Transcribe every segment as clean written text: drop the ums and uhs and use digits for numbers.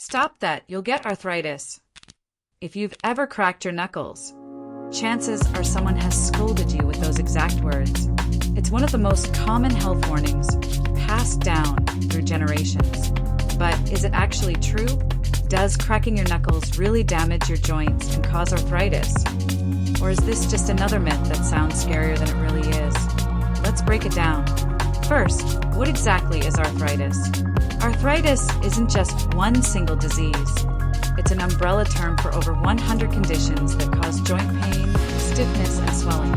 Stop that, you'll get arthritis. If you've ever cracked your knuckles, chances are someone has scolded you with those exact words. It's one of the most common health warnings passed down through generations. But is it actually true? Does cracking your knuckles really damage your joints and cause arthritis? Or is this just another myth that sounds scarier than it really is? Let's break it down. First, what exactly is arthritis? Arthritis isn't just one single disease. It's an umbrella term for over 100 conditions that cause joint pain, stiffness, and swelling.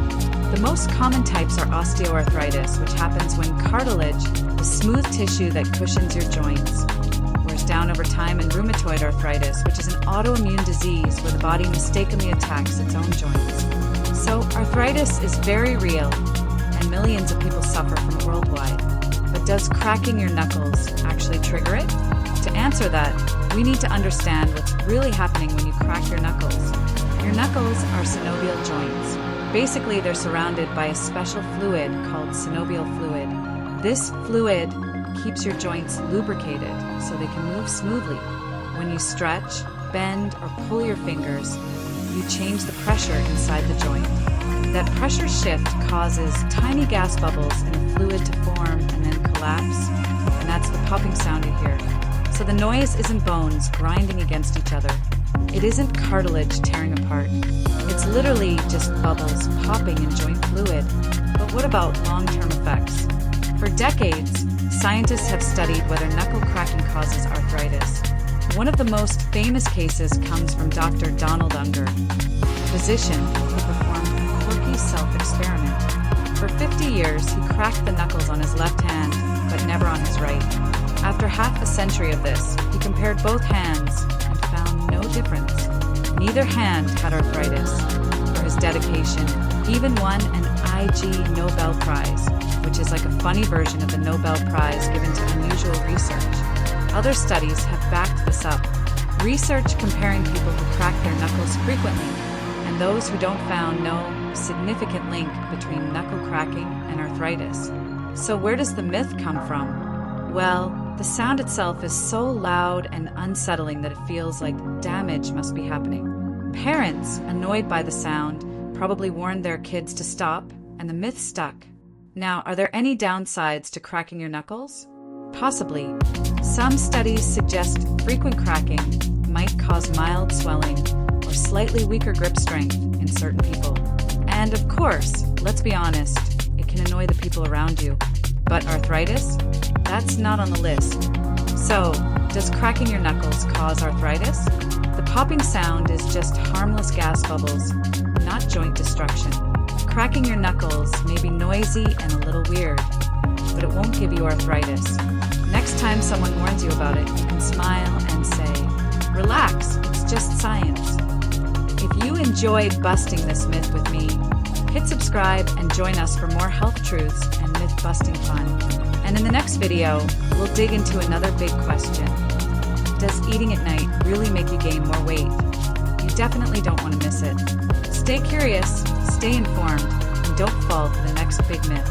The most common types are osteoarthritis, which happens when cartilage, the smooth tissue that cushions your joints, wears down over time, and rheumatoid arthritis, which is an autoimmune disease where the body mistakenly attacks its own joints. So arthritis is very real, and millions of people suffer from it worldwide. But does cracking your knuckles actually trigger it? To answer that, we need to understand what's really happening when you crack your knuckles. Your knuckles are synovial joints. Basically, they're surrounded by a special fluid called synovial fluid. This fluid keeps your joints lubricated so they can move smoothly. When you stretch, bend, or pull your fingers, you change the pressure inside the joint. That pressure shift causes tiny gas bubbles in the fluid to form and then collapse, and that's the popping sound you hear. So the noise isn't bones grinding against each other. It isn't cartilage tearing apart. It's literally just bubbles popping in joint fluid. But what about long-term effects? For decades, scientists have studied whether knuckle cracking causes arthritis. One of the most famous cases comes from Dr. Donald Unger, a physician who performed a quirky self-experiment. For 50 years, he cracked the knuckles on his left hand, but never on his right. After half a century of this, he compared both hands and found no difference. Neither hand had arthritis. For his dedication, he even won an IG Nobel Prize, which is like a funny version of the Nobel Prize given to unusual research. Other studies have backed this up. Research comparing people who crack their knuckles frequently and those who don't found no significant link between knuckle cracking and arthritis. So where does the myth come from? Well, the sound itself is so loud and unsettling that it feels like damage must be happening. Parents, annoyed by the sound, probably warned their kids to stop, and the myth stuck. Now, are there any downsides to cracking your knuckles? Possibly. Some studies suggest frequent cracking might cause mild swelling or slightly weaker grip strength in certain people. And of course, let's be honest, it can annoy the people around you. But arthritis? That's not on the list. So, does cracking your knuckles cause arthritis? The popping sound is just harmless gas bubbles, not joint destruction. Cracking your knuckles may be noisy and a little weird, but it won't give you arthritis. Next time someone warns you about it, you can smile and say, "Relax, it's just science." If you enjoyed busting this myth with me, hit subscribe and join us for more health truths and myth-busting fun. And in the next video, we'll dig into another big question. Does eating at night really make you gain more weight? You definitely don't want to miss it. Stay curious, stay informed, and don't fall for the next big myth.